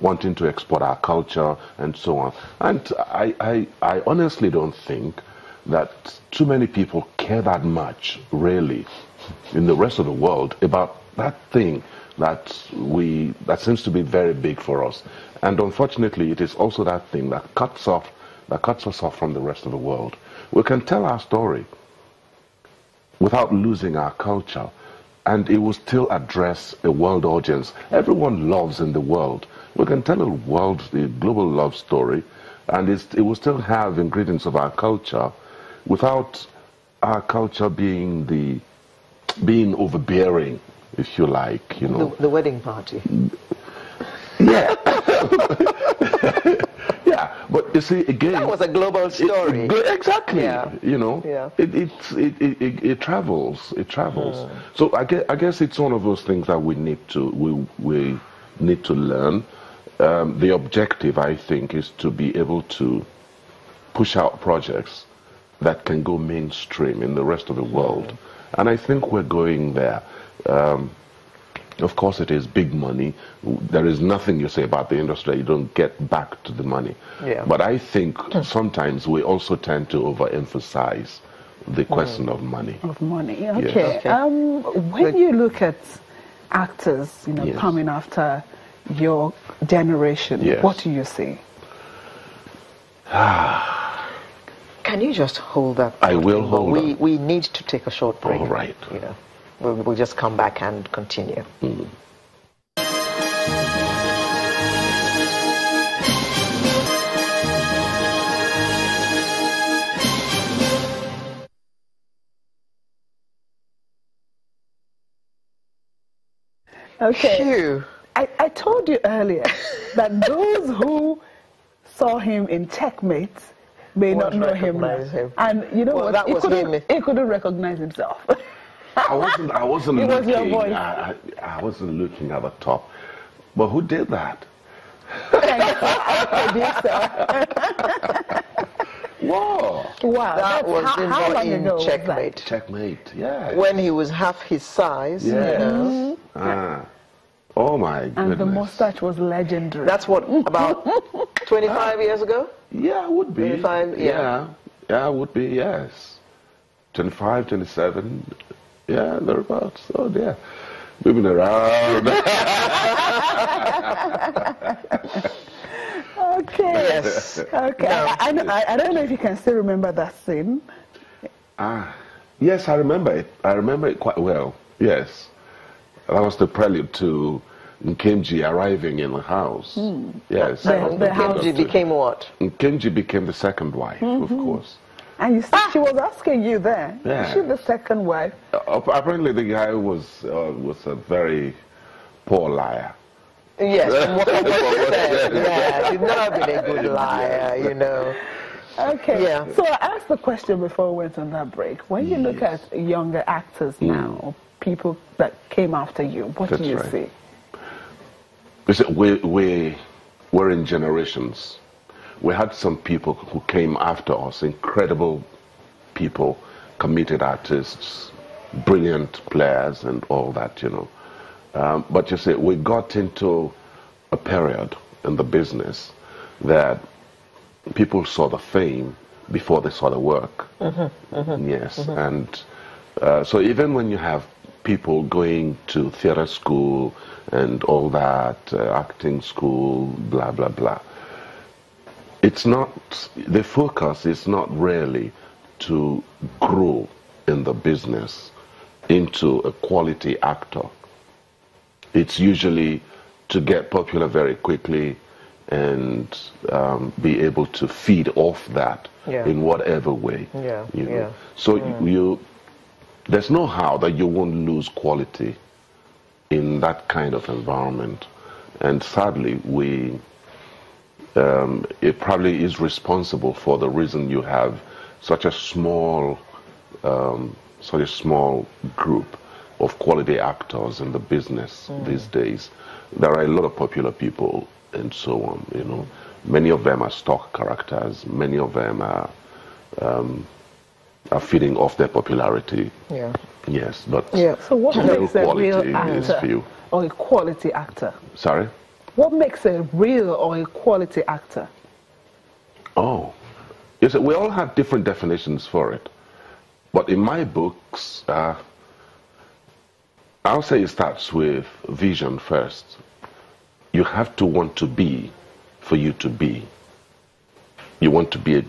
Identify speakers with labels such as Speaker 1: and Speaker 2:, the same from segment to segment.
Speaker 1: wanting to export our culture and so on. And I honestly don't think that too many people care that much, really, in the rest of the world about that thing that seems to be very big for us. And unfortunately, it is also that thing that cuts us off from the rest of the world. We can tell our story without losing our culture, and it will still address a world audience. Everyone loves in the world. We can tell a global love story, and it will still have ingredients of our culture without our culture being overbearing, if you like, you know.
Speaker 2: The wedding party.
Speaker 1: Yeah. Yeah, but you see, again,
Speaker 2: that was a global story.
Speaker 1: Exactly.
Speaker 2: Yeah.
Speaker 1: You know,
Speaker 2: yeah.
Speaker 1: It travels. It travels. So I guess it's one of those things that we need to learn. The objective, I think, is to be able to push out projects that can go mainstream in the rest of the world, and I think we're going there. Of course, it is big money. There is nothing you say about the industry you don't get back to the money.
Speaker 2: Yeah.
Speaker 1: But I think sometimes we also tend to overemphasize the question of money.
Speaker 3: Of money,
Speaker 1: Yes.
Speaker 3: okay. When you look at actors, you know,
Speaker 1: Yes.
Speaker 3: coming after your generation,
Speaker 1: Yes.
Speaker 3: what do you see?
Speaker 2: Can you just hold that?
Speaker 1: I will hold on.
Speaker 2: We need to take a short break.
Speaker 1: All right.
Speaker 2: You know, we'll just come back and continue.
Speaker 3: Okay.
Speaker 2: Phew.
Speaker 3: I told you earlier that those who saw him in Checkmate may not know him now.
Speaker 2: Recognize him.
Speaker 3: And you know
Speaker 2: Well,
Speaker 3: what?
Speaker 2: that was him.
Speaker 3: He couldn't recognize himself.
Speaker 1: I wasn't
Speaker 3: It was your
Speaker 1: looking.
Speaker 3: voice.
Speaker 1: I wasn't looking at the top. But who did that? Whoa!
Speaker 3: Wow,
Speaker 2: That was
Speaker 3: how long
Speaker 2: in
Speaker 3: ago was that?
Speaker 2: Checkmate.
Speaker 1: Checkmate. Yeah.
Speaker 2: When he was half his size.
Speaker 1: Yes.
Speaker 2: You know.
Speaker 1: Oh my goodness.
Speaker 3: And the mustache was legendary.
Speaker 2: That's what, about 25 years ago?
Speaker 1: Yeah, it would be.
Speaker 2: 25, yeah.
Speaker 1: Yeah, it would be, yes. 25, 27, yeah, thereabouts. Oh, yeah. Moving around.
Speaker 3: Okay.
Speaker 2: Yes.
Speaker 3: Okay.
Speaker 2: No.
Speaker 3: I don't know if you can still remember that scene.
Speaker 1: Yes, I remember it. I remember it quite well. Yes. That was the prelude to Nkemji arriving in the house. Yes.
Speaker 3: The house.
Speaker 2: Nkemji became what?
Speaker 1: Nkemji became the second wife, of course.
Speaker 3: And you see, she was asking you there.
Speaker 1: Yeah.
Speaker 3: Is she the second wife?
Speaker 1: Apparently, the guy was a very poor liar.
Speaker 2: Yes, what he said. Yeah, he's never been a good liar, you know.
Speaker 3: Okay.
Speaker 2: Yeah.
Speaker 3: So I asked the question before we went on that break. When you look at younger actors now, or people that came after you, what
Speaker 1: That's
Speaker 3: do you
Speaker 1: right.
Speaker 3: see?
Speaker 1: You see, we're in generations. We had some people who came after us, incredible people, committed artists, brilliant players and all that, you know. But you see, we got into a period in the business that people saw the fame before they saw the work. Yes, and so even when you have people going to theater school and all that, acting school, blah, blah, blah, it's not, the focus is not really to grow in the business into a quality actor. It's usually to get popular very quickly and be able to feed off that in whatever way.
Speaker 2: Yeah,
Speaker 1: you know.
Speaker 2: yeah.
Speaker 1: So there's no how that you won't lose quality in that kind of environment. And sadly, it probably is responsible for the reason you have such a small group of quality actors in the business these days. There are a lot of popular people and so on, you know. Many of them are stock characters. Many of them are feeding off their popularity.
Speaker 2: Yeah.
Speaker 1: Yes, but
Speaker 3: So what
Speaker 1: real
Speaker 3: makes a real
Speaker 1: quality is
Speaker 3: actor
Speaker 1: few.
Speaker 3: or a quality actor?
Speaker 1: Sorry?
Speaker 3: What makes a real or a quality actor?
Speaker 1: Oh, yes, we all have different definitions for it. But in my books, I'll say it starts with vision first. You have to want to be for you to be. You want to be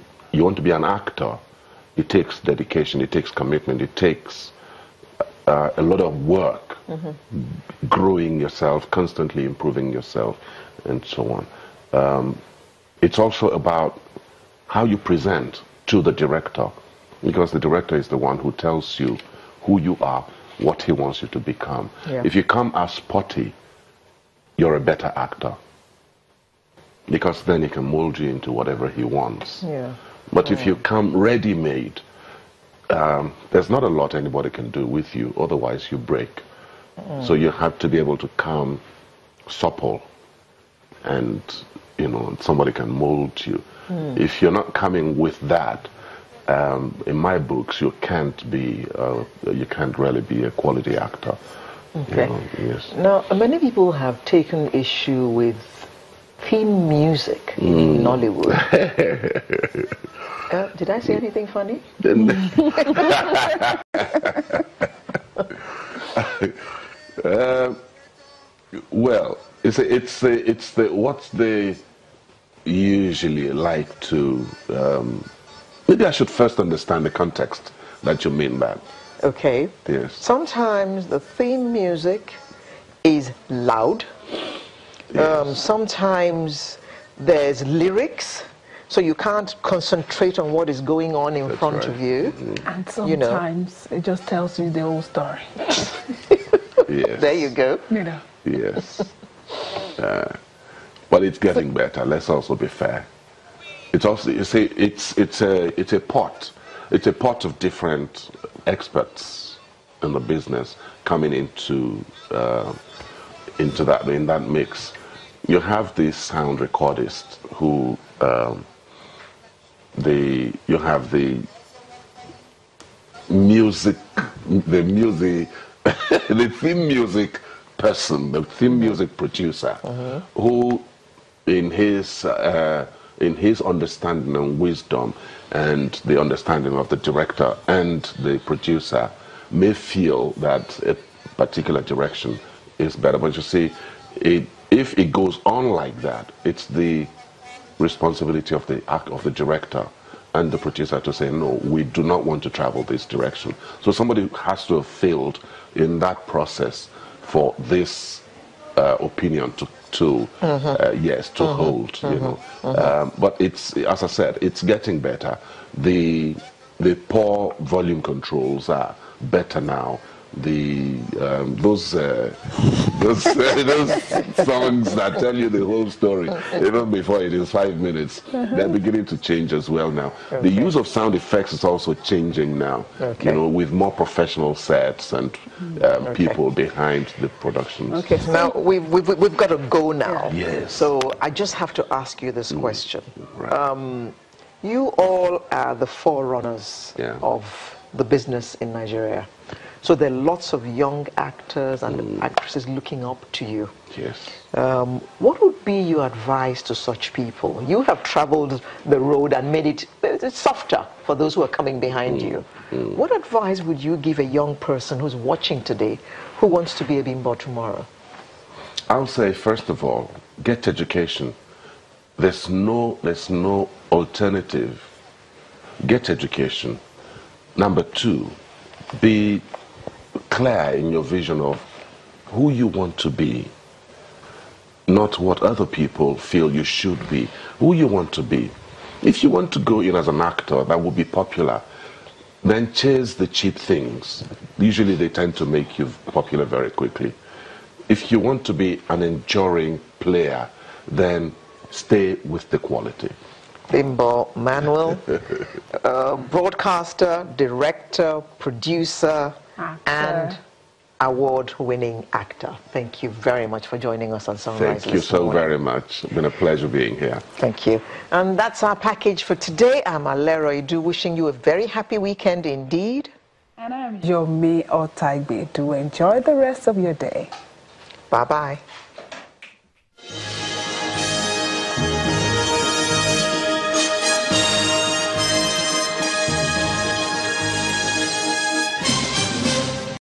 Speaker 1: an actor. It takes dedication, it takes commitment, it takes a lot of work, growing yourself, constantly improving yourself, and so on. It's also about how you present to the director, because the director is the one who tells you who you are, what he wants you to become.
Speaker 2: Yeah.
Speaker 1: If you come as spotty, you're a better actor, because then he can mold you into whatever he wants.
Speaker 2: Yeah.
Speaker 1: But if you come ready-made, there's not a lot anybody can do with you, otherwise you break. So you have to be able to come supple, and somebody can mold you. If you're not coming with that, in my books, you can't really be a quality actor.
Speaker 2: Okay.
Speaker 1: Yes.
Speaker 2: Now, many people have taken issue with theme music in Nollywood. Did I say anything funny?
Speaker 1: Well, what's they usually like to. Maybe I should first understand the context that you mean by.
Speaker 2: Okay.
Speaker 1: Yes.
Speaker 2: Sometimes the theme music is loud.
Speaker 1: Yes.
Speaker 2: Sometimes there's lyrics, so you can't concentrate on what is going on in front of you.
Speaker 3: And sometimes it just tells you the whole story.
Speaker 1: Yes.
Speaker 2: There you go.
Speaker 1: Yes. But it's getting better. Let's also be fair. It's also, you see, it's a pot. It's a pot of different experts in the business coming into that mix. You have the sound recordist who you have the music, the theme music person, the theme music producer, who in his understanding and wisdom and the understanding of the director and the producer may feel that a particular direction is better. But you see, if it goes on like that, it's the responsibility of the director and the producer to say, no, we do not want to travel this direction. So somebody has to have failed in that process for this opinion to hold, but it's, as I said, it's getting better. The poor volume controls are better now. Those songs that tell you the whole story, even before it is 5 minutes, they're beginning to change as well now. The use of sound effects is also changing now, with more professional sets and people behind the productions.
Speaker 2: Okay, so now we've got to go now.
Speaker 1: Yes.
Speaker 2: So I just have to ask you this question.
Speaker 1: Right.
Speaker 2: You all are the forerunners of the business in Nigeria. So there are lots of young actors and actresses looking up to you.
Speaker 1: Yes.
Speaker 2: What would be your advice to such people? You have traveled the road and made it softer for those who are coming behind you. What advice would you give a young person who's watching today who wants to be a Bimbo tomorrow?
Speaker 1: I'll say, first of all, get education. There's no alternative. Get education. Number two, be clear in your vision of who you want to be, not what other people feel you should be. Who you want to be. If you want to go in as an actor that will be popular, then chase the cheap things. Usually they tend to make you popular very quickly. If you want to be an enduring player, then stay with the quality.
Speaker 2: Bimbo Manuel, broadcaster, director, producer, and award-winning actor. Thank you very much for joining us on Sunrise.
Speaker 1: Thank you so very much. It's been a pleasure being here.
Speaker 2: Thank you. And that's our package for today. I'm Alero Edu, wishing you a very happy weekend indeed.
Speaker 3: And I'm your May or Taigbe. Do enjoy the rest of your day.
Speaker 2: Bye-bye.